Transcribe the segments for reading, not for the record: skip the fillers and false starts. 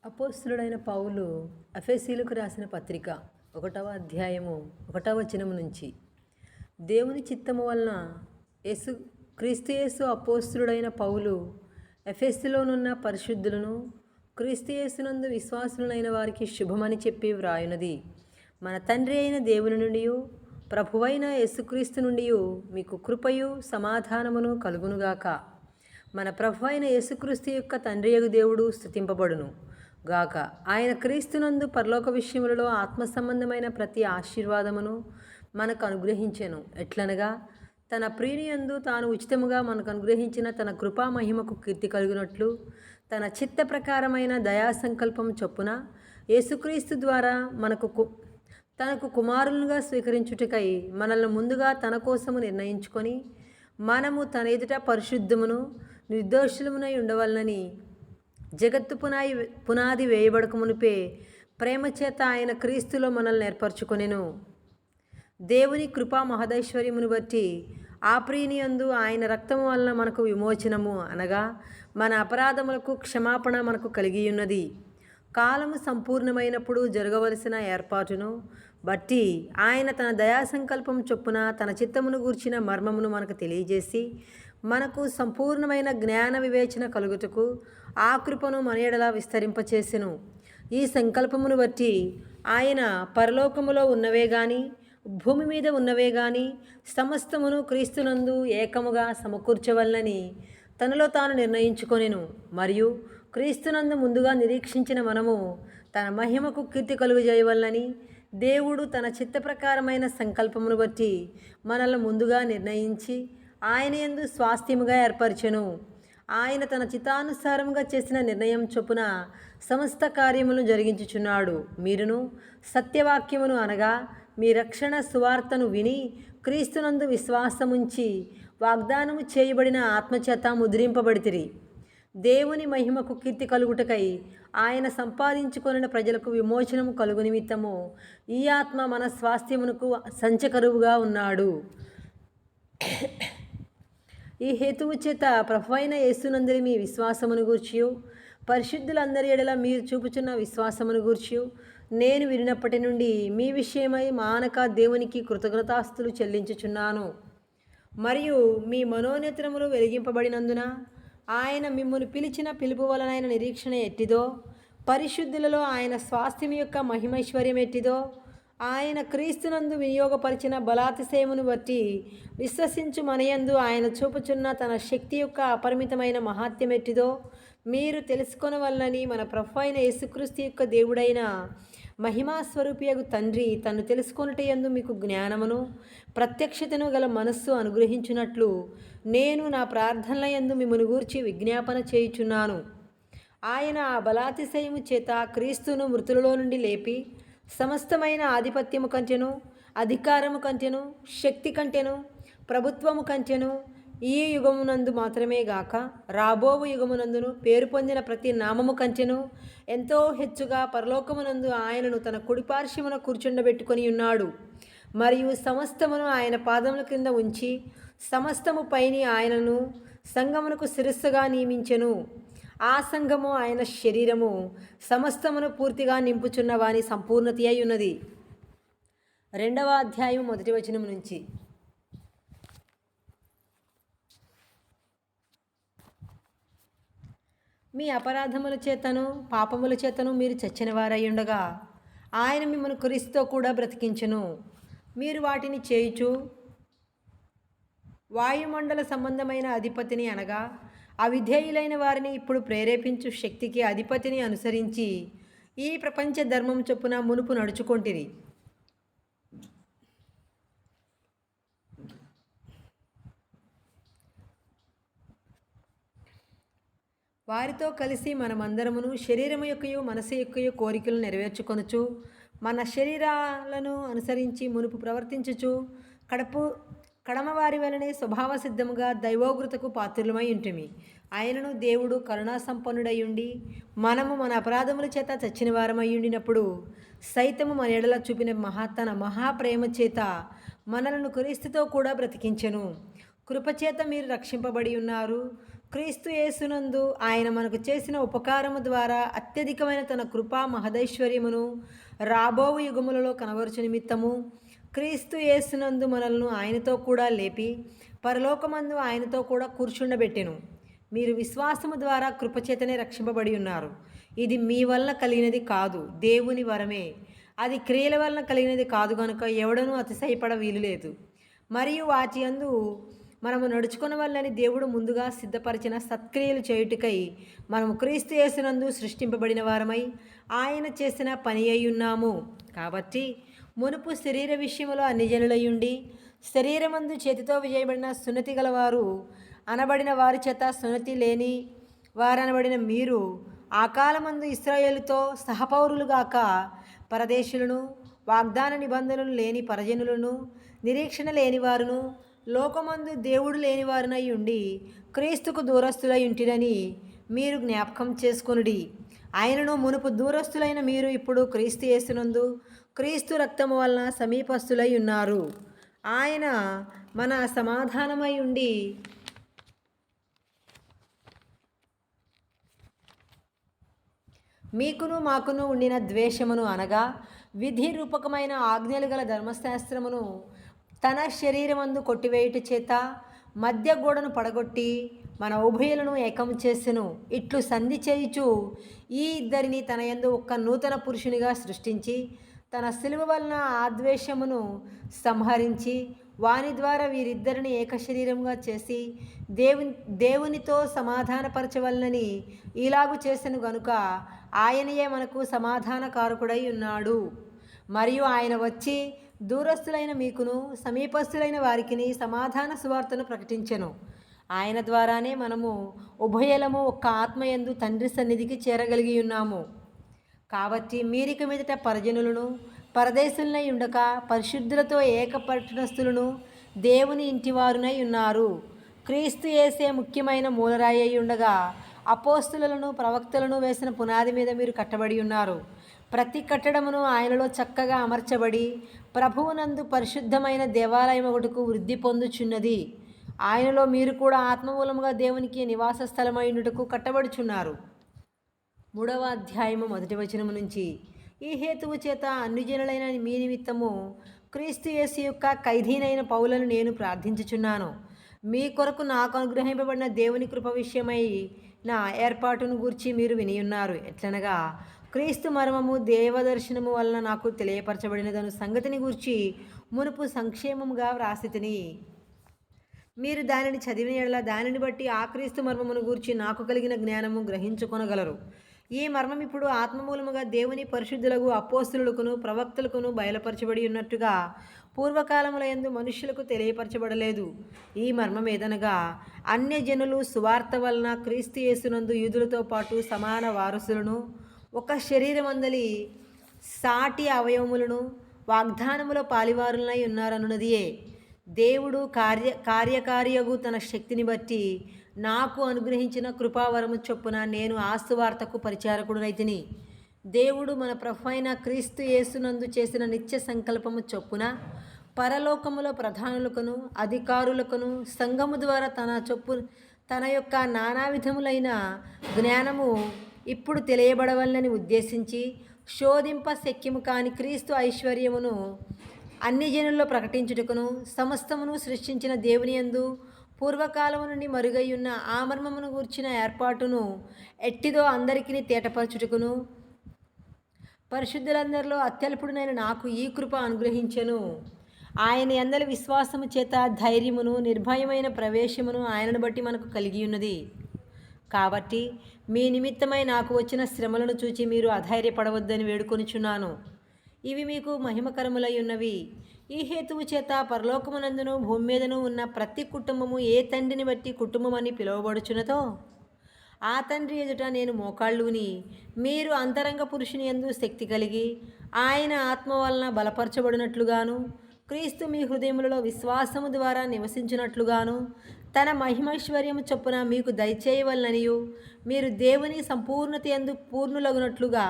అపోస్తలుడైన పౌలు ఎఫెసీయులకు రాసిన పత్రిక 1వ అధ్యాయము 1వ వచనము నుంచి, దేవుని చిత్తము వలన క్రీస్తు యేసు అపోస్తలుడైన పౌలు ఎఫెసులోనున్న పరిశుద్ధులను క్రీస్తు యేసునందు విశ్వాసులైన వారికి శుభమని చెప్పి వ్రాయునది. మన తండ్రి అయిన దేవుని నుండి ప్రభువైన యేసుక్రీస్తు నుండి మీకు కృపయు సమాధానమును కలుగునుగాక. మన ప్రభువైన యేసుక్రీస్తు యొక్క తండ్రియగు దేవుడు స్తుతింపబడును గాక. ఆయన క్రీస్తునందు పరలోక విషయములలో ఆత్మ సంబంధమైన ప్రతి ఆశీర్వాదమును మనకు అనుగ్రహించెను. ఎట్లనగా తన ప్రియునియందు తాను ఉచితముగా మనకు అనుగ్రహించిన తన కృపా మహిమకు కీర్తి కలుగునట్లు తన చిత్త ప్రకారమైన దయా సంకల్పం చొప్పున యేసుక్రీస్తు ద్వారా తనకు కుమారులుగా స్వీకరించుటకై మనల్ని ముందుగా తన కోసము నిర్ణయించుకొని మనము తన ఎదుట పరిశుద్ధమును నిర్దోషులమునై ఉండవలనని జగత్తు పునాది వేయబడక మునిపే ప్రేమ చేత ఆయన క్రీస్తులో మనల్ని ఏర్పరచుకొనెను. దేవుని కృపా మహదైశ్వర్యమును బట్టి ఆ ప్రియనియందు ఆయన రక్తము వలన మనకు విమోచనము అనగా మన అపరాధములకు క్షమాపణ మనకు కలిగి ఉన్నది. కాలము సంపూర్ణమైనప్పుడు జరగవలసిన ఏర్పాటును బట్టి ఆయన తన దయా సంకల్పం చొప్పున తన చిత్తమును గూర్చిన మర్మమును మనకు తెలియజేసి మనకు సంపూర్ణమైన జ్ఞాన వివేచన కలుగుటకు ఆ కృపను మన ఎడల విస్తరింపచేసెను. ఈ సంకల్పమును బట్టి ఆయన పరలోకములో ఉన్నవే గాని భూమి మీద ఉన్నవే గాని సమస్తమును క్రీస్తునందు ఏకముగా సమకూర్చవలనని తనలో తాను నిర్ణయించుకొనెను. మరియు క్రీస్తునందు ముందుగా నిరీక్షించిన మనము తన మహిమకు కీర్తి కలుగజేయవలనని దేవుడు తన చిత్త ప్రకారమైన సంకల్పమును బట్టి మనల్ని ముందుగా నిర్ణయించి ఆయన యందు స్వాస్థ్యముగా ఏర్పరచెను. ఆయన తన చిత్తానుసారముగా చేసిన నిర్ణయం చొప్పున సమస్త కార్యములను జరిగించుచున్నాడు. మీరును సత్యవాక్యమును అనగా మీ రక్షణ సువార్తను విని క్రీస్తునందు విశ్వాసముంచి వాగ్దానము చేయబడిన ఆత్మచేత ముద్రింపబడితిరి. దేవుని మహిమకు కీర్తి కలుగుటకై ఆయన సంపాదించుకొనిన ప్రజలకు విమోచనము కలుగు నిమిత్తము ఈ ఆత్మ మన స్వాస్థ్యమునకు సంచకరువుగా ఉన్నాడు. ఈ హేతువు చేత ప్రభువైన యేసునందరి మీ విశ్వాసమును గూర్చియు పరిశుద్ధులందరి ఎడల మీరు చూపుచున్న విశ్వాసమును గూర్చియు నేను వినినప్పటి నుండి మీ విషయమై మానక దేవునికి కృతజ్ఞతాస్తులు చెల్లించుచున్నాను. మరియు మీ మనోనేత్రములు వెలిగింపబడినందున ఆయన మిమ్మును పిలిచిన పిలుపు వలనైన నిరీక్షణ ఎట్టిదో, పరిశుద్ధులలో ఆయన స్వాస్థ్యం యొక్క మహిమైశ్వర్యం ఎట్టిదో, ఆయన క్రీస్తునందు వినియోగపరిచిన బలాతిశయమును బట్టి విశ్వసించు మనయందు ఆయన చూపుచున్న తన శక్తి యొక్క అపరిమితమైన మహాత్యం ఎట్టిదో మీరు తెలుసుకొనవలనని మన ప్రభువైన యేసుక్రీస్తు యొక్క దేవుడైన మహిమాస్వరూపియగు తండ్రి తను తెలుసుకొనుటయందు మీకు జ్ఞానమును ప్రత్యక్షతను గల మనస్సు అనుగ్రహించున్నట్లు నేను నా ప్రార్థనలయందు మిమ్మల్ని గూర్చి విజ్ఞాపన చేయుచున్నాను. ఆయన ఆ బలాతిశయము చేత క్రీస్తును మృతులలో నుండి లేపి సమస్తమైన ఆధిపత్యము కంటెను, అధికారము కంటెను, శక్తి కంటెను, ప్రభుత్వము కంటెను ఈ యుగమునందు మాత్రమే గాక రాబోవు యుగమునందును పేరు పొందిన ప్రతి నామము కంటెను ఎంతో హెచ్చుగా పరలోకమునందు ఆయనను తన కుడిపార్శ్వమున కూర్చుండబెట్టుకొని ఉన్నాడు. మరియు సమస్తమును ఆయన పాదముల క్రింద ఉంచి సమస్తము పైని ఆయనను సంఘమునకు శిరస్సుగా నియమించెను. ఆ సంఘము ఆయన శరీరము సమస్తమును పూర్తిగా నింపుచున్న వాని సంపూర్ణత అయి ఉన్నది. 2వ అధ్యాయం 1వ వచనం నుంచి, మీ అపరాధముల చేతను పాపముల చేతను మీరు చచ్చిన వారయ్యుండగా ఆయన మిమ్మల్ని క్రీస్తుతో కూడా బ్రతికించెను. మీరు వాటిని చేయుచు వాయుమండల సంబంధమైన అధిపతిని అనగా అవిధేయులైన వారిని ఇప్పుడు ప్రేరేపించు శక్తికి అధిపతిని అనుసరించి ఈ ప్రపంచ ధర్మం చొప్పున మునుపు నడుచుకొంటిరి. వారితో కలిసి మనమందరమును శరీరము యొక్కయు మనసు యొక్కయు కోరికలు నెరవేర్చుకొనుచు మన శరీరాలను అనుసరించి మునుపు ప్రవర్తించుచు కడమవారి వలనే స్వభావ సిద్ధముగా దైవోగ్రతకు పాత్రులమై ఉంటిమి. ఆయనను దేవుడు కరుణా సంపన్నుడయుండి మనము మన అపరాధముల చేత చచ్చిన వారమయ్యుండినప్పుడు సైతము మన ఎడల చూపిన తన మహాప్రేమ చేత మనలను క్రీస్తుతో కూడా బ్రతికించెను. కృపచేత మీరు రక్షింపబడి ఉన్నారు. క్రీస్తు యేసునందు ఆయన మనకు చేసిన ఉపకారము ద్వారా అత్యధికమైన తన కృపా మహదైశ్వర్యమును రాబోవు యుగములలో కనబరుచు నిమిత్తము క్రీస్తు యేసునందు మనల్ని ఆయనతో కూడా లేపి పరలోకమందు ఆయనతో కూడా కూర్చుండబెట్టెను. మీరు విశ్వాసము ద్వారా కృపచేతనే రక్షింపబడి ఉన్నారు. ఇది మీ వలన కలిగినది కాదు, దేవుని వరమే. అది క్రియల వలన కలిగినది కాదు గనుక ఎవడనూ అతిశయపడ వీలులేదు. మరియు వాటి యందు మనము నడుచుకున్న వల్లని దేవుడు ముందుగా సిద్ధపరిచిన సత్క్రియలు చేయుటకై మనము క్రీస్తు యేసునందు సృష్టింపబడిన వారమై ఆయన చేసిన పని అయి ఉన్నాము. కాబట్టి మునుపు శరీర విషయములో అన్ని జనులయ్యుండి శరీరమందు చేతితో చేయబడిన సున్నతి గలవారు అనబడిన వారి చేత సున్నతి లేని వారనబడిన మీరు ఆ కాలమందు ఇశ్రాయేలుతో సహపౌరులుగాక పరదేశులను వాగ్దాన నిబంధనలు లేని పరజనులను నిరీక్షణ లేనివారును లోకమందు దేవుడు లేనివారునై ఉండి క్రీస్తుకు దూరస్తులై ఉంటిరని మీరు జ్ఞాపకం చేసుకొనుడి. ఆయనను మునుపు దూరస్తులైన మీరు ఇప్పుడు క్రీస్తు యేసునందు క్రీస్తు రక్తము వలన సమీపస్తులై ఉన్నారు. ఆయన మన సమాధానమై ఉండి మీకును మాకును ఉండిన ద్వేషమును అనగా విధి రూపకమైన ఆజ్ఞలు గల ధర్మశాస్త్రమును తన శరీరమందు కొట్టివేయుట చేత మధ్య గోడను పడగొట్టి మన ఉభయులను ఏకం చేసెను. ఇట్లు సంధి చేయుచు ఈ ఇద్దరిని తన యందు ఒక్క నూతన పురుషునిగా సృష్టించి తన సిలువ వలన ఆద్వేషమును సంహరించి వాని ద్వారా వీరిద్దరిని ఏకశరీరంగా చేసి దేవునితో సమాధానపరచవలనని ఇలాగు చేసెను గనుక ఆయనయే మనకు సమాధానకారకుడై ఉన్నాడు. మరియు ఆయన వచ్చి దూరస్తులైన మీకును సమీపస్తులైన వారికిని సమాధాన సువార్తను ప్రకటించెను. ఆయన ద్వారానే మనము ఉభయలము ఒక్క ఆత్మయందు తండ్రి సన్నిధికి చేరగలిగి ఉన్నాము. కాబట్టి మీరిక మీదట పరజనులను పరదేశులనై ఉండక పరిశుద్ధులతో ఏకపట్టణస్థులను దేవుని ఇంటివారునై ఉన్నారు. క్రీస్తు యేసే ముఖ్యమైన మూలరాయి అయి ఉండగా అపోస్తులను ప్రవక్తలను వేసిన పునాది మీద మీరు కట్టబడి ఉన్నారు. ప్రతి కట్టడమును ఆయనలో చక్కగా అమర్చబడి ప్రభువునందు పరిశుద్ధమైన దేవాలయం ఒకటికు వృద్ధి పొందుచున్నది. ఆయనలో మీరు కూడా ఆత్మమూలముగా దేవునికి నివాస స్థలమైనటకు కట్టబడుచున్నారు. 3వ అధ్యాయము 1వ వచనము నుంచి ఈ హేతువు చేత అన్ని జనులైన మీ నిమిత్తము క్రీస్తు యేసు యొక్క ఖైదీనైన పౌలను నేను ప్రార్థించుచున్నాను. మీ కొరకు నాకు అనుగ్రహింపబడిన దేవుని కృప విషయమై నా ఏర్పాటును గూర్చి మీరు వినియున్నారు. ఎట్లనగా క్రీస్తు మర్మము దేవదర్శనము వలన నాకు తెలియపరచబడినదను సంగతిని గూర్చి మునుపు సంక్షేమముగా వ్రాసితిని. మీరు దానిని చదివిన యెడల దానిని బట్టి ఆ క్రీస్తు మర్మమును గూర్చి నాకు కలిగిన జ్ఞానము గ్రహించుకొనగలరు. ఈ మర్మం ఇప్పుడు ఆత్మమూలముగా దేవుని పరిశుద్ధులకు అపోస్తులుకును ప్రవక్తలకును బయలుపరచబడి ఉన్నట్టుగా పూర్వకాలములందు మనుష్యులకు తెలియపరచబడలేదు. ఈ మర్మం ఏదనగా అన్యజనులు సువార్త వలన క్రీస్తు యేసునందు యూదులతో పాటు సమాన వారసులను ఒక శరీరమందలి సాటి అవయవములను వాగ్దానములో పాలివారులై ఉన్నారనున్నదియే. దేవుడు కార్యకార్యగు తన శక్తిని బట్టి నాకు అనుగ్రహించిన కృపావరము చొప్పున నేను ఆస్తువార్తకు పరిచారకుడునైతిని. దేవుడు మన ప్రభు అయిన క్రీస్తు యేసునందు చేసిన నిత్య సంకల్పము చొప్పున పరలోకములో ప్రధానులకును అధికారులకును సంఘము ద్వారా తన యొక్క నానా విధములైన జ్ఞానము ఇప్పుడు తెలియబడవలనని ఉద్దేశించి శోధింప శక్యము కాని క్రీస్తు ఐశ్వర్యమును అన్ని జనుల్లో ప్రకటించుటకును సమస్తమును సృష్టించిన దేవుని యందు పూర్వకాలము నుండి మరుగయ్యున్న ఆ మర్మమును గూర్చిన ఏర్పాటును ఎట్టిదో అందరికీ తేటపరచుటకును పరిశుద్ధులందరిలో అత్యల్పుడునైన నాకు ఈ కృప అనుగ్రహించెను. ఆయన అందరి విశ్వాసము చేత ధైర్యమును నిర్భయమైన ప్రవేశమును ఆయనను బట్టి మనకు కలిగి ఉన్నది. కాబట్టి మీ నిమిత్తమై నాకు వచ్చిన శ్రమలను చూచి మీరు అధైర్యపడవద్దని వేడుకొనుచున్నాను. ఇవి మీకు మహిమకరములై ఉన్నవి. ఈ హేతువు చేత పరలోకమునందును భూమి మీదను ఉన్న ప్రతి కుటుంబము ఏ తండ్రిని బట్టి కుటుంబమని పిలువబడుచున్నదో ఆ తండ్రి ఎదుట నేను మోకాళ్ళుని మీరు అంతరంగ పురుషుని యందు శక్తి కలిగి ఆయన ఆత్మ వలన బలపరచబడినట్లుగాను క్రీస్తు మీ హృదయములలో విశ్వాసము ద్వారా నివసించినట్లుగాను తన మహిమైశ్వర్యము చొప్పున మీకు దయచేయవలననియు మీరు దేవుని సంపూర్ణత యందు పూర్ణులగునట్లుగా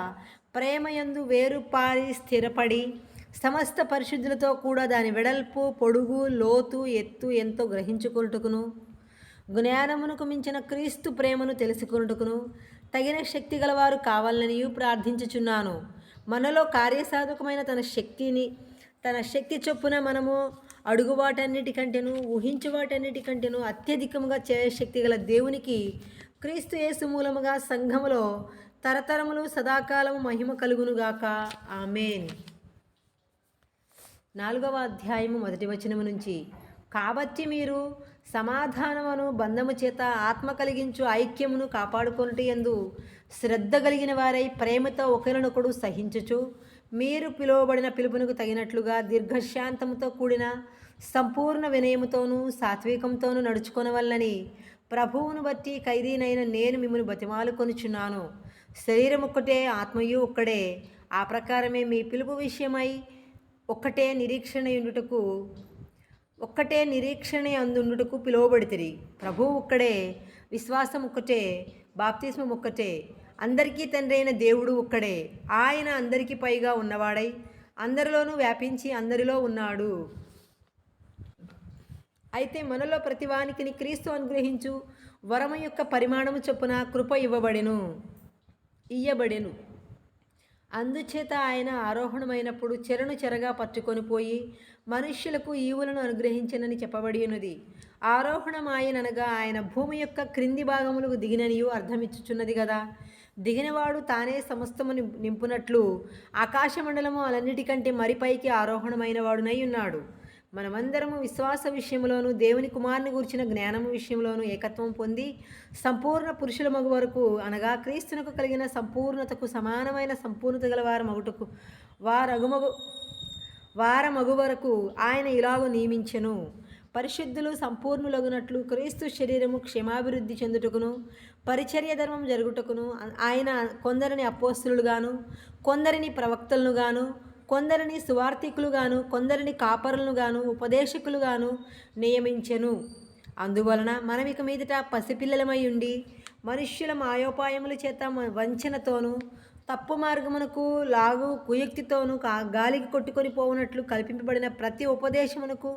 ప్రేమయందు వేరుపారి స్థిరపడి సమస్త పరిశుద్ధులతో కూడా దాని వెడల్పు పొడుగు లోతు ఎత్తు ఎంతో గ్రహించుకొనుటకును జ్ఞానమునకు మించిన క్రీస్తు ప్రేమను తెలుసుకొనుటకును తగిన శక్తి గలవారు కావాలనియు ప్రార్థించుచున్నాను. మనలో కార్యసాధకమైన తన శక్తి చొప్పున మనము అడుగు వాటన్నిటికంటేను ఊహించు వాటన్నిటికంటేను అత్యధికముగా శక్తి గల దేవునికి క్రీస్తు యేసు మూలముగా సంఘములో తరతరములు సదాకాలము మహిమ కలుగునుగాక. ఆమేన్. 4వ అధ్యాయము 1వ వచనము నుంచి, కాబట్టి మీరు సమాధానమును బంధము చేత ఆత్మ కలిగించు ఐక్యమును కాపాడుకొనుట యందు శ్రద్ధ కలిగిన వారై ప్రేమతో ఒకరినొకడు సహించుచు మీరు పిలువబడిన పిలుపునకు తగినట్లుగా దీర్ఘశాంతముతో కూడిన సంపూర్ణ వినయముతోనూ సాత్వికంతోనూ నడుచుకొనవలనని ప్రభువును బట్టి ఖైదీనైన నేను మిమ్మల్ని బతిమాలుకొనుచున్నాను. శరీరం ఒక్కటే, ఆత్మయు ఒక్కడే. ఆ ప్రకారమే మీ పిలుపు విషయమై ఒక్కటే నిరీక్షణ అందుండుటకు పిలువబడితిరి. ప్రభువు ఒక్కడే, విశ్వాసం ఒక్కటే, బాప్తిస్మం ఒక్కటే, అందరికీ తండ్రి అయిన దేవుడు ఒక్కడే. ఆయన అందరికీ పైగా ఉన్నవాడై అందరిలోనూ వ్యాపించి అందరిలో ఉన్నాడు. అయితే మనలో ప్రతివానికి క్రీస్తు అనుగ్రహించు వరము యొక్క పరిమాణము చొప్పున కృప ఇయ్యబడెను. అందుచేత ఆయన ఆరోహణమైనప్పుడు చెరగా పట్టుకొని పోయి మనుష్యులకు ఈవులను అనుగ్రహించనని చెప్పబడి ఉన్నది. ఆరోహణం ఆయననగా ఆయన భూమి యొక్క క్రింది భాగములకు దిగిననియు అర్థమిచ్చుచున్నది కదా. దిగినవాడు తానే సమస్తము నింపునట్లు ఆకాశమండలము అలన్నిటికంటే మరిపైకి ఆరోహణమైన వాడునై ఉన్నాడు. మనమందరము విశ్వాస విషయంలోనూ దేవుని కుమారుని గూర్చిన జ్ఞానము విషయంలోనూ ఏకత్వం పొంది సంపూర్ణ పురుషుల మగు వరకు, అనగా క్రీస్తునకు కలిగిన సంపూర్ణతకు సమానమైన సంపూర్ణత గల వారమగు వరకు ఆయన ఇలాగూ నియమించెను. పరిశుద్ధులు సంపూర్ణులగునట్లు క్రీస్తు శరీరము క్షేమాభివృద్ధి చెందుటకును పరిచర్య ధర్మం జరుగుటకును ఆయన కొందరిని అపోస్తలుగాను, కొందరిని ప్రవక్తలను, కొందరిని సువార్తికులుగాను, కొందరిని కాపరులను, ఉపదేశకులుగాను నియమించెను. అందువలన మనం ఇక మీదట పసిపిల్లలమై ఉండి మనుష్యుల మాయోపాయముల చేత వంచనతోనూ తప్పు మార్గమునకు లాగు కుయుక్తితోనూ గాలికి కొట్టుకొని పోవునట్లు కల్పింపబడిన ప్రతి ఉపదేశమునకు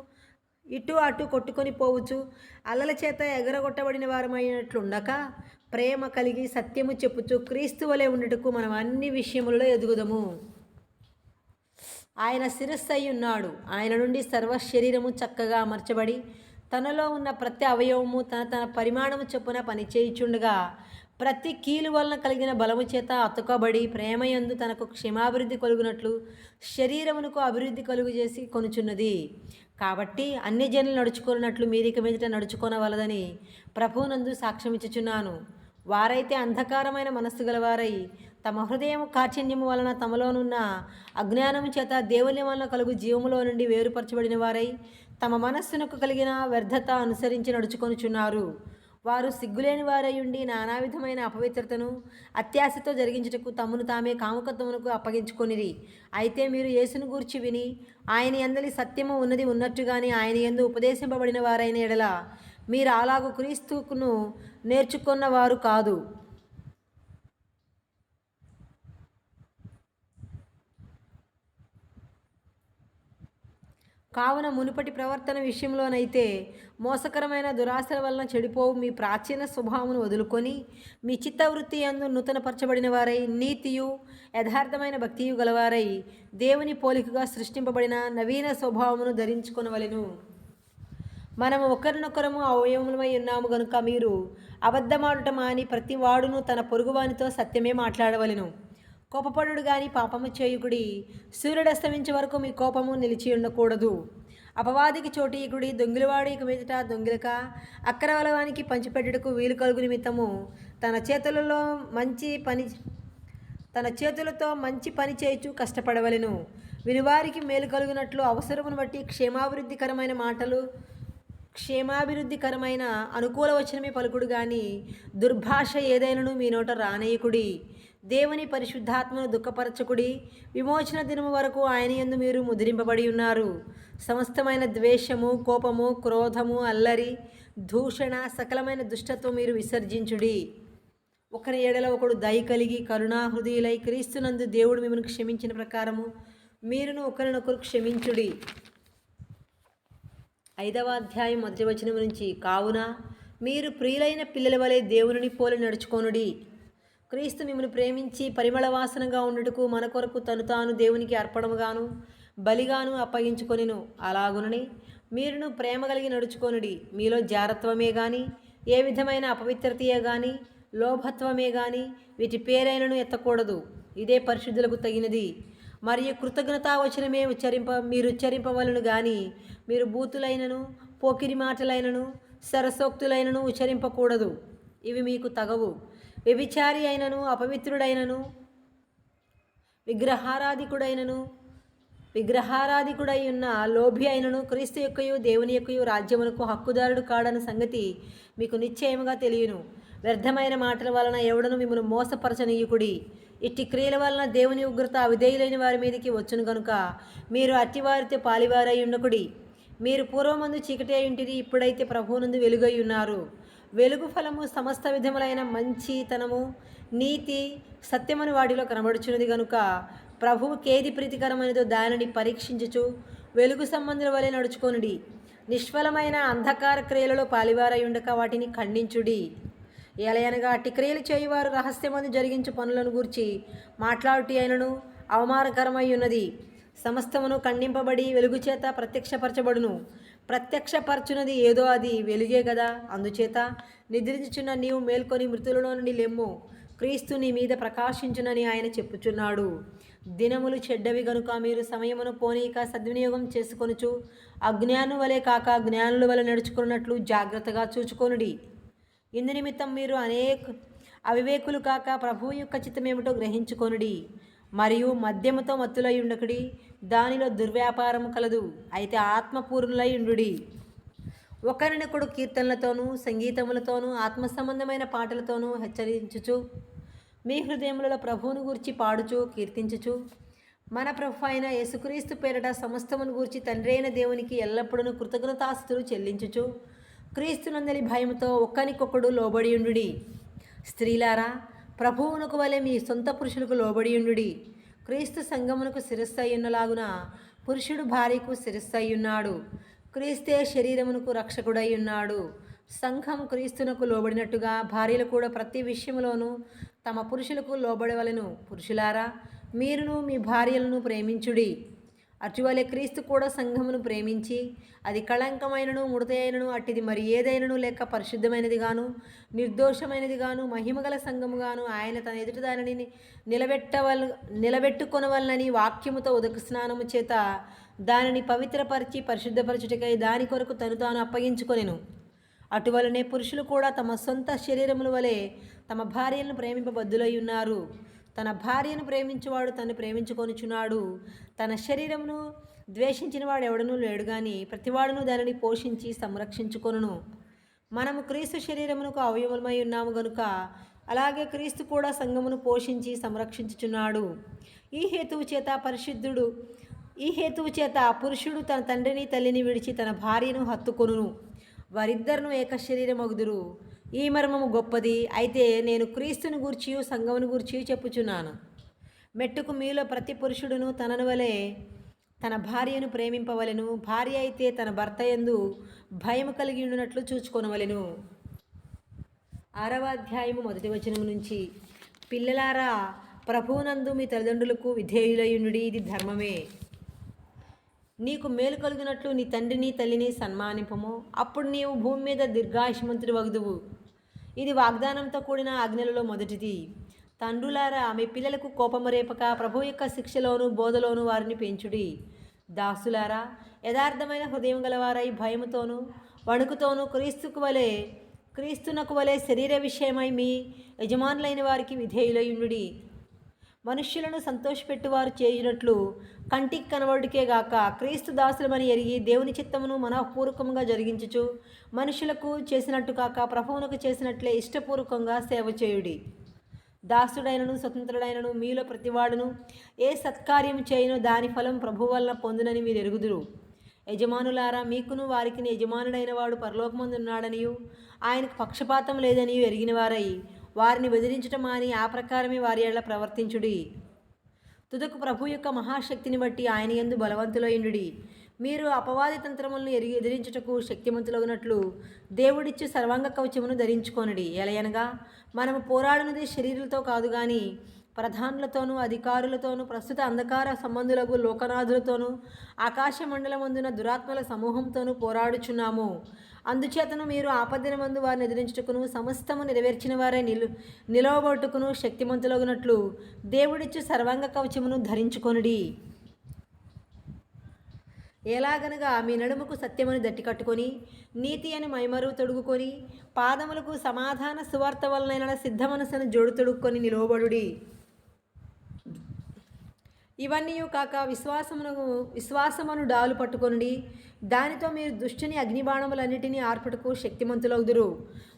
ఇటు అటు కొట్టుకొని పోవచ్చు అల్లల చేత ఎగరగొట్టబడిన వారమైనట్లుండక ప్రేమ కలిగి సత్యము చెప్పుచు క్రీస్తు వలె ఉండుటకు మనం అన్ని విషయములలో ఎదుగుదము. ఆయన శిరస్సు అయి ఉన్నాడు. ఆయన నుండి సర్వ శరీరము చక్కగా అమర్చబడి తనలో ఉన్న ప్రతి అవయవము తన పరిమాణము చొప్పున పనిచేయుచుండగా ప్రతి కీలు వలన కలిగిన బలము చేత అతుకబడి ప్రేమయందు తనకు క్షేమాభివృద్ధి కలుగునట్లు శరీరమునకు అభివృద్ధి కలుగు చేసి కొనుచున్నది. కాబట్టి అన్ని జనులు నడుచుకున్నట్లు మీరిక మీదట నడుచుకొనవలదని ప్రభువునందు సాక్ష్యమిచ్చుచున్నాను. వారైతే అంధకారమైన మనస్సు గలవారై తమ హృదయం కాఠిన్యము వలన తమలోనున్న అజ్ఞానము చేత దేవుని వలన కలుగు జీవములో నుండి వేరుపరచబడిన వారై తమ మనస్సునకు కలిగిన వ్యర్థత అనుసరించి నడుచుకొనుచున్నారు. వారు సిగ్గులేని వారై ఉండి నానా విధమైన అపవిత్రతను అత్యాశతో జరిగించుటకు తమను తామే కాముకత్వమునకు అప్పగించుకొనిరి. అయితే మీరు యేసును గూర్చి విని ఆయన యందలి సత్యము ఉన్నది ఉన్నట్టుగానే ఆయన యందు ఉపదేశింపబడిన వారైన ఎడల మీరు అలాగు క్రీస్తును నేర్చుకున్నవారు కాదు. కావున మునుపటి ప్రవర్తన విషయంలోనైతే మోసకరమైన దురాశల వలన చెడిపోవు మీ ప్రాచీన స్వభావమును వదులుకొని మీ చిత్తవృత్తి యందు నూతనపరచబడిన వారై నీతియు యథార్థమైన భక్తియు గలవారై దేవుని పోలికగా సృష్టింపబడిన నవీన స్వభావమును ధరించుకొనవలెను. మనము ఒకరినొకరము అవయవములమై ఉన్నాము గనుక మీరు అబద్ధమాడుట మాని ప్రతి వాడును తన పొరుగువానితో సత్యమే మాట్లాడవలెను. కోపపడుడు గాని పాపము చేయుకుడి. సూర్యుడస్తమించే వరకు మీ కోపము నిలిచి ఉండకూడదు. అపవాదికి చోటీకుడి. దొంగిలవాడు ఇక మీదట దొంగిలక అక్కరవలవానికి పంచిపెట్టుటకు వీలు కలుగు నిమిత్తము తన చేతులతో మంచి పని చేయుచు కష్టపడవలెను. వినివారికి మేలు కలుగునట్లు అవసరమును బట్టి క్షేమాభివృద్ధికరమైన అనుకూల వచనమే పలుకుడు గాని దుర్భాష ఏదైనను మీ నోట రానేయకుడి. దేవుని పరిశుద్ధాత్మను దుఃఖపరచకుడి. విమోచన దినము వరకు ఆయన యందు మీరు ముద్రింపబడి ఉన్నారు. సమస్తమైన ద్వేషము, కోపము, క్రోధము, అల్లరి, దూషణ, సకలమైన దుష్టత్వం మీరు విసర్జించుడి. ఒకరి ఎడల ఒకడు దయ కలిగి కరుణాహృదయులై క్రీస్తునందు దేవుడు మిమ్మల్ని క్షమించిన ప్రకారము మీరును ఒకరినొకరు క్షమించుడి. 5వ అధ్యాయం 1వ వచనం నుంచి, కావున మీరు ప్రియులైన పిల్లల వలె దేవుని పోలి నడుచుకొనుడి. క్రీస్తు మిమ్మల్ని ప్రేమించి పరిమళ వాసనగా ఉండుటకు మన కొరకు తను తాను దేవునికి అర్పణముగాను బలిగాను అప్పగించుకొనిను. అలాగునని మీరును ప్రేమ కలిగి నడుచుకొనుడి. మీలో జారత్వమే గాని, ఏ విధమైన అపవిత్రతయే గాని, లోభత్వమే గాని వీటి పేరైనను ఎత్తకూడదు. ఇదే పరిశుద్ధులకు తగినది. మరియు కృతజ్ఞతావచనమే మీరు ఉచ్చరింపవలను గాని మీరు బూతులైనను పోకిరి మాటలైనను సరసోక్తులైనను ఉచ్చరింపకూడదు. ఇవి మీకు తగవు. వ్యభిచారి అయినను అపవిత్రుడైనను విగ్రహారాధికుడై ఉన్న లోభి అయినను క్రీస్తు యొక్కయు దేవుని యొక్కయు రాజ్యమునకు హక్కుదారుడు కాడని సంగతి మీకు నిశ్చయముగా తెలియను. వ్యర్థమైన మాటల వలన ఎవడను మిమ్మల్ని మోసపరచనీయుకుడి. ఇట్టి క్రియల వలన దేవుని ఉగ్రత అవిధేయులైన వారి మీదకి వచ్చును గనుక మీరు అట్టివారితో పాలివారై ఉండకుడి. మీరు పూర్వమందు చీకటి అయి ఉంటిరి, ఇప్పుడైతే ప్రభువునందు వెలుగై ఉన్నారు. వెలుగు ఫలము సమస్త విధములైన మంచితనము నీతి సత్యమని వాటిలో కనబడుచున్నది గనుక ప్రభువుకేది ప్రీతికరమైనదో దానిని పరీక్షించుచు వెలుగు సంబంధుల వలె నడుచుకొనుడి. నిష్ఫలమైన అంధకార క్రియలలో పాలివారై ఉండక వాటిని ఖండించుడి. ఎలయనగా అట్టి క్రియలు చేయువారు రహస్యమందు జరిగించు పనులను గూర్చి మాట్లాడుటి అయినను అవమానకరమై ఉన్నది. సమస్తమును ఖండింపబడి వెలుగు చేత ప్రత్యక్షపరచబడును. ప్రత్యక్షపరచునది ఏదో అది వెలుగే కదా. అందుచేత నిద్రించుచున్న నీవు మేల్కొని మృతులలో నుండి లెమ్ము, క్రీస్తు నీ మీద ప్రకాశించునని ఆయన చెప్పుచున్నాడు. దినములు చెడ్డవి గనుక మీరు సమయమును పోనీక సద్వినియోగం చేసుకొనుచు అజ్ఞాను వలె కాక జ్ఞానుల వలె నడుచుకున్నట్లు జాగ్రత్తగా చూచుకొనుడి. ఇందు నిమిత్తం మీరు అవివేకులు కాక ప్రభువు యొక్క చిత్తమేమిటో గ్రహించుకొనుడి. మరియు మద్యముతో మత్తులై ఉండకుడి, దానిలో దుర్వ్యాపారము కలదు. అయితే ఆత్మపూర్ణులై ఉండుడి. ఒకరినొకడు కీర్తనలతోనూ సంగీతములతోనూ ఆత్మ సంబంధమైన పాటలతోనూ హెచ్చరించుచు మీ హృదయములలో ప్రభువును గూర్చి పాడుచు కీర్తించుచు మన ప్రభు అయిన యేసుక్రీస్తు పేరట సమస్తమును గూర్చి తండ్రి అయిన దేవునికి ఎల్లప్పుడూ కృతజ్ఞతాస్తుతులు చెల్లించుచు క్రీస్తునందలి భయముతో ఒక్కనికొకడు లోబడియుండుడి. స్త్రీలారా, ప్రభువునకు వలె మీ సొంత పురుషులకు లోబడియుండుడి. క్రీస్తు సంఘమునకు శిరస్సు అయ్యున్నలాగున పురుషుడు భార్యకు శిరస్సు అయ్యున్నాడు. క్రీస్తే శరీరమునకు రక్షకుడై ఉన్నాడు. సంఘం క్రీస్తునకు లోబడినట్టుగా భార్యలు కూడా ప్రతి విషయంలోనూ తమ పురుషులకు లోబడవలెను. పురుషులారా, మీరును మీ భార్యలను ప్రేమించుడి. అటువలే క్రీస్తు కూడా సంఘమును ప్రేమించి అది కళంకమైనను ముడతైనను అట్టిది మరి ఏదైనను లేక పరిశుద్ధమైనది గాను నిర్దోషమైనది గాను మహిమగల సంఘముగాను ఆయన తన ఎదుట దానిని నిలబెట్టుకొనవలనని వాక్యముతో ఉదక స్నానము చేత దానిని పవిత్రపరిచి పరిశుద్ధపరచుటకై దాని కొరకు తను తాను అప్పగించుకొనెను. అటువలనే పురుషులు కూడా తమ సొంత శరీరముల వలె తమ భార్యలను ప్రేమింపబద్ధులై ఉన్నారు. తన భార్యను ప్రేమించువాడు తను ప్రేమించుకొనుచున్నాడు. తన శరీరమును ద్వేషించిన వాడు ఎవడనూ లేడు గాని ప్రతివాడును దానిని పోషించి సంరక్షించుకొనును. మనము క్రీస్తు శరీరమునకు అవయవమై ఉన్నాము గనుక అలాగే క్రీస్తు కూడా సంఘమును పోషించి సంరక్షించుచున్నాడు. ఈ హేతువు చేత పురుషుడు తన తండ్రిని తల్లిని విడిచి తన భార్యను హత్తుకొనును, వారిద్దరును ఏక శరీరమగుదురు. ఈ మర్మము గొప్పది. అయితే నేను క్రీస్తుని గూర్చియు సంఘమును గూర్చియు చెప్పుచున్నాను. మెట్టుకు మీలో ప్రతి పురుషుడును తనను వలె తన భార్యను ప్రేమింపవలెను. భార్య అయితే తన భర్త యందు భయము కలిగి ఉండునట్లు చూచుకొనవలెను. 6వ అధ్యాయము 1వ వచనము నుంచి. పిల్లలారా, ప్రభువునందు మీ తల్లిదండ్రులకు విధేయులయుండుడి, ఇది ధర్మమే. నీకు మేలు కలుగునట్లు నీ తండ్రిని తల్లిని సన్మానింపము, అప్పుడు నీవు భూమి మీద దీర్ఘాయుష్మంతుడు వగుదువు. ఇది వాగ్దానంతో కూడిన ఆజ్ఞలలో మొదటిది. తండ్రులారా, మీ పిల్లలకు కోపము రేపక ప్రభు యొక్క శిక్షలోను బోధలోను వారిని పెంచుడి. దాసులారా, యథార్థమైన హృదయం గలవారై భయముతోనూ వణుకుతోనూ క్రీస్తునకు వలె శరీర విషయమై మీ యజమానులైన వారికి విధేయులయుండుడి. మనుష్యులను సంతోషపెట్టువారు చేయునట్లు కంటికి కనబడుకే గాక క్రీస్తు దాసులమని ఎరిగి దేవుని చిత్తమును మనఃపూర్వకంగా జరిగించుచు మనుషులకు చేసినట్టు కాక ప్రభువునకు చేసినట్లే ఇష్టపూర్వకంగా సేవ చేయుడి. దాసుడైనను స్వతంత్రుడైనను మీలో ప్రతివాడును ఏ సత్కార్యము చేయును దాని ఫలం ప్రభు వలన పొందునని మీరు ఎరుగుదురు. యజమానులారా, మీకును వారికి యజమానుడైన వాడు పరలోకమందున్నాడనియు ఆయనకు పక్షపాతం లేదనియు ఎరిగిన వారై వారిని బెదిరించటం మాని ఆ ప్రకారమే వారి ఎడల ప్రవర్తించుడి. తుదకు ప్రభు యొక్క మహాశక్తిని బట్టి ఆయన యందు బలవంతులయుండుడి. మీరు అపవాది తంత్రములను ఎదిరించుటకు శక్తిమంతులగునట్లు దేవుడిచ్చు సర్వాంగ కవచమును ధరించుకొనుడి. ఎలయనగా మనము పోరాడినది శరీరులతో కాదు గాని ప్రధానులతోనూ అధికారులతోనూ ప్రస్తుత అంధకార సంబంధులకు లోకనాథులతోనూ ఆకాశ మండలమందున దురాత్మల సమూహంతోనూ పోరాడుచున్నాము. అందుచేతను మీరు ఆపదినమందు వారిని ఎదిరించుటకును సమస్తము నెరవేర్చిన వారే నిలవబట్టుకును శక్తిమంతులగునట్లు దేవుడిచ్చు సర్వాంగ కవచమును ధరించుకొనుడి. ఎలాగనగా మీ నడుముకు సత్యమని దట్టి కట్టుకొని నీతి అని మైమరు తొడుగుకొని పాదములకు సమాధాన సువార్త వలన సిద్ధ మనసును జోడు తొడుక్కొని నిలవబడుడి. ఇవన్నీ కాక విశ్వాసమును డాలు పట్టుకొనుడి. దానితో మీరు దుష్టుని అగ్నిబాణములన్నిటినీ ఆర్పుటకు శక్తిమంతులవుదురు.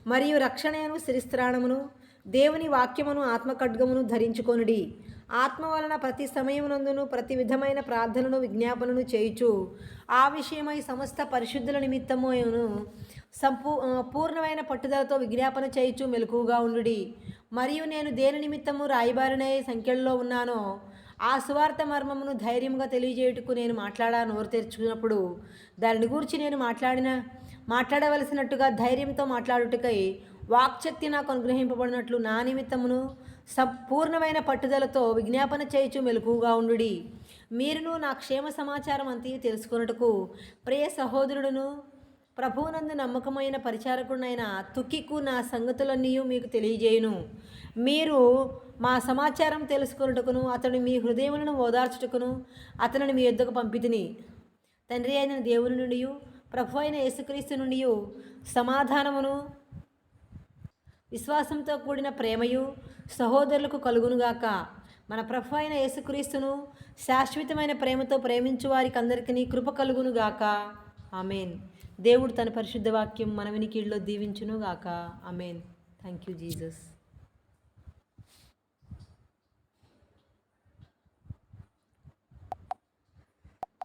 మరియు రక్షణను శిరస్త్రాణమును దేవుని వాక్యమును ఆత్మఖడ్గమును ధరించుకొనుడి. ఆత్మ వలన ప్రతి సమయమునందును ప్రతి విధమైన ప్రార్థనను విజ్ఞాపనను చేయుచు ఆ విషయమై సమస్త పరిశుద్ధుల నిమిత్తమును పూర్ణమైన పట్టుదలతో విజ్ఞాపన చేయుచు మెలకువగా ఉండుడి. మరియు నేను దేని నిమిత్తము రాయబారిన సంఖ్యల్లో ఉన్నానో ఆ సువార్త మర్మమును ధైర్యంగా తెలియజేయుటకు నేను నోరు తెరుచుకున్నప్పుడు దానిని గూర్చి నేను మాట్లాడవలసినట్టుగా ధైర్యంతో మాట్లాడుటకై వాక్శక్తి నాకు అనుగ్రహింపబడినట్లు నా నిమిత్తమును సంపూర్ణమైన పట్టుదలతో విజ్ఞాపన చేయుచు మెలకువగా ఉండుడి. మీరును నా క్షేమ సమాచారం అంతా తెలుసుకొనుటకు ప్రియ సహోదరుడును ప్రభువునందు నమ్మకమైన పరిచారకుడైన తుకికు నా సంగతులన్నీ మీకు తెలియజేయును. మీరు మా సమాచారం తెలుసుకొనుటకును అతడు మీ హృదయములను ఓదార్చుటకును అతనిని మీ యొద్దకు పంపితిని. తండ్రి అయిన దేవుని నుండి ప్రభు అయిన యేసుక్రీస్తు నుండి సమాధానమును విశ్వాసంతో కూడిన ప్రేమయు సహోదరులకు కలుగునుగాక. మన ప్రభు అయిన యేసుక్రీస్తును శాశ్వతమైన ప్రేమతో ప్రేమించు వారికి అందరికీ కృప కలుగునుగాక. ఆమెన్. దేవుడు తన పరిశుద్ధ వాక్యం మన వినికిడిలో దీవించునుగాక. ఆమెన్. Thank you Jesus.